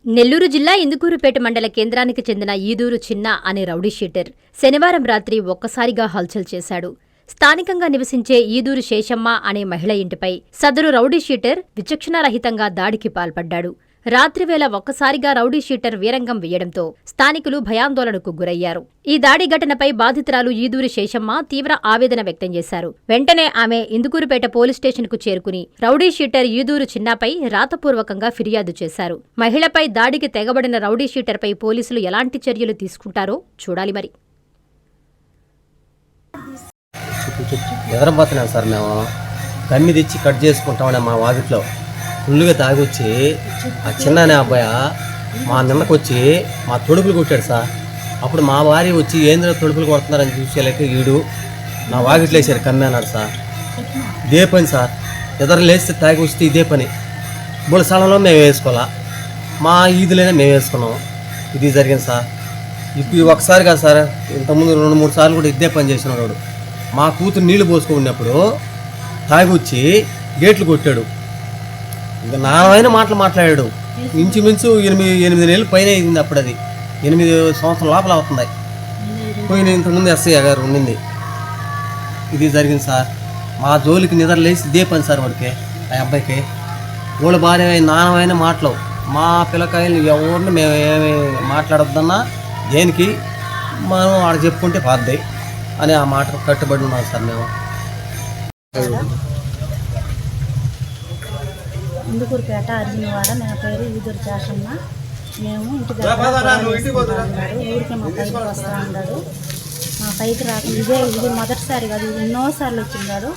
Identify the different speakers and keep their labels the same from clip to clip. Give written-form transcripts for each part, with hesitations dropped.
Speaker 1: నెల్లూరు జిల్లా ఇందుకూరుపేట మండల కేంద్రానికి చెందిన ఈదూరు చిన్న అనే రౌడీ షీటర్ శనివారం రాత్రి ఒక్కసారిగా హల్చల్ చేశాడు. స్థానికంగా నివసించే ఈదూరు శేషమ్మ అనే మహిళ ఇంటిపై సదరు రౌడీ షీటర్ విచక్షణారహితంగా దాడికి పాల్పడ్డాడు. రాత్రివేళ ఒక్కసారిగా రౌడీ షీటర్ వీరంగం వేయడంతో స్థానికులు భయాందోళనకు గురయ్యారు. ఈ దాడి ఘటనపై బాధితురాలు ఈదూరి శేషమ్మ తీవ్ర ఆవేదన వ్యక్తం చేశారు. వెంటనే ఆమె ఇందుకూరుపేట పోలీస్ స్టేషన్కు చేరుకుని రౌడీ షీటర్ ఈదూరు చిన్నపై రాతపూర్వకంగా ఫిర్యాదు చేశారు. మహిళపై దాడికి తెగబడిన రౌడీ షీటర్పై పోలీసులు ఎలాంటి చర్యలు తీసుకుంటారో చూడాలి. మరి
Speaker 2: ఎదరబోతున్నాం సార్, మేము కమ్మి తెచ్చి కట్ చేసుకుంటామని మా వాకిట్లో ఫుల్గా తాగొచ్చి ఆ చిన్న అబ్బాయి మా నిన్నకు వచ్చి మా తొడుపులు కొట్టాడు సార్. అప్పుడు మా భార్య వచ్చి ఏంద్ర తొడుపులు కొడుతున్నారని చూసేలేక ఈడు నా వాకిట్లో వేసారు కమ్మి అన్నాడు సార్. ఇదే పని సార్, ఎదరు లేస్తే తాగి వస్తే ఇదే పని. మూడు స్థలంలో మేము వేసుకోవాలా, మా ఈదులైనా మేము వేసుకున్నాం. ఇది జరిగింది సార్. ఇప్పుడు ఒకసారి కాదు సార్, ఇంతకుముందు 2-3 సార్లు కూడా ఇదే పని చేసినాడు. మా కూతురు నీళ్లు పోసుకున్నప్పుడు తాగి వచ్చి గేట్లు కొట్టాడు. ఇంకా నానమైన మాటలు మాట్లాడాడు. ఇంచుమించు 8 నెలలు పైన అయింది. అప్పుడు అది 8 సంవత్సరాల లోపల అవుతుంది. పోయిన ఇంతకుముందు ఎస్ఐ గారు ఉండింది. ఇది జరిగింది సార్. మా జోలికి నిద్ర లేచి ఇదే పని సార్. వాడికి ఆ అబ్బాయికి వాళ్ళ భార్య నానమైన మాటలు, మా పిల్లకాయలు ఎవరిని మేము ఏమి మాట్లాడొద్దన్నా దేనికి మనం ఆడ చెప్పుకుంటే పాద్దాయి అని ఆ మాట కట్టుబడి ఉన్నాం సార్. మేము
Speaker 3: ఇందుకూరుపేట అర్జునవాడ, నా పేరు ఈదూరు శేషమ్మ. మేము ఇంటి దగ్గర ఊరికి మా పైకి వస్తూ ఉన్నాడు. మా పైకి రాకుండా ఇది మొదటిసారి కాదు, ఇది ఎన్నోసార్లు వచ్చిన్నాడు.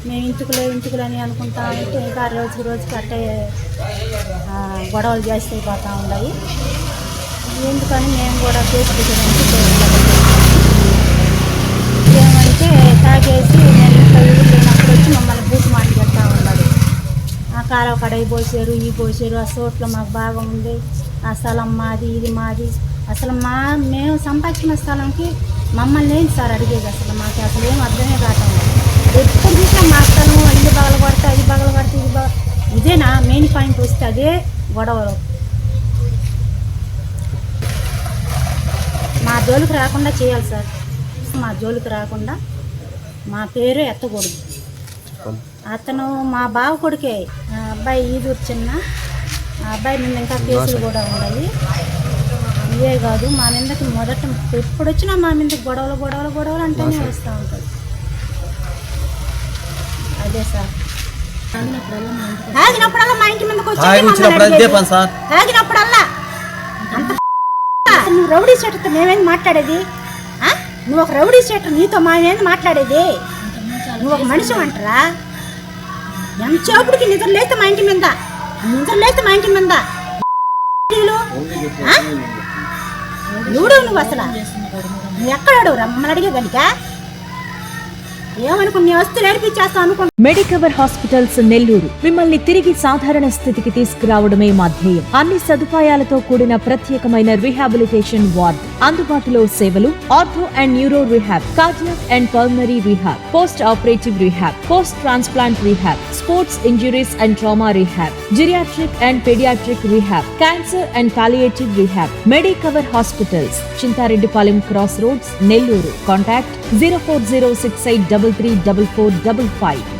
Speaker 3: మేము ఇంటికులే అని అనుకుంటా ఉంటే ఇంకా రోజుకి అట్టే గొడవలు చేస్తే పోతూ ఉన్నాయి. ఎందుకని మేము కూడా చేసుకుంటామంటే ఏమంటే తాగేసి నేను ఇంట్లో లేనప్పుడు వచ్చి మమ్మల్ని బూసి మాట పెడతా ఉన్నాడు. ఆ కాలువ కడవి పోసారు, ఈ పోసారు, ఆ చోట్ల మాకు బాగా ఉంది, ఆ స్థలం మాది, ఇది మాది. అసలు మేము సంపాదించిన స్థలంకి మమ్మల్ని ఏంటి సార్ అడిగేది? అసలు మాకు అసలు ఏం అర్థమే కావటం. ఎప్పుడు చూసినా మా స్థలం ఇల్లు బగలు కొడితే అది బగలు కొడితే ఇదేనా మెయిన్ పాయింట్ వస్తే అదే గొడవలు. మా జోలికి రాకుండా చేయాలి సార్. మా జోలికి రాకుండా మా పేరు ఎత్తకూడదు. అతను మా బావ కొడుకే, అబ్బాయి ఈదూరు చిన్న. ఆ అబ్బాయి మీద ఇంకా కేసులు కూడా ఉన్నాయి. ఇవే కాదు, మా మీదకి మొదట ఎప్పుడు వచ్చినా మా మీదకి గొడవలు అంటేనే వస్తూ ఉంటుంది. అదే సార్, తాగినప్పుడల్లా మా ఇంటి మీదకి వచ్చి తాగినప్పుడల్లా నువ్వు రౌడీ షీటర్తో మేమేంది మాట్లాడేది? నువ్వు ఒక రౌడీ షీటర్, నీతో మేమేంది మాట్లాడేది? నువ్వు ఒక మనిషి అంటారా? ఎంతసేపటికి నిద్ర లేస్తే మా ఇంటి మీద నువ్వు అసలు నువ్వు ఎక్కడాడు రమ్మని అడిగే కనుక ఏమనుకుని వస్తూ నేర్పించేస్తావు అనుకో.
Speaker 4: మెడికవర్ హాస్పిటల్స్ నెల్లూరు మిమ్మల్ని తిరిగి సాధారణ స్థితికి తీసుకురావడమే మా ధ్యేయం. అన్ని సదుపాయాలతో కూడిన ప్రత్యేకమైన రీహాబిలిటేషన్ వార్డ్, అందుబాటులో సేవలు ortho and neuro rehab, cardiac and pulmonary rehab, post operative rehab, post transplant rehab, sports injuries and trauma rehab, geriatric and paediatric rehab, cancer and palliative rehab. Medicover hospitals, Chintareddypalem cross roads, Nellore. Contact 04068334455.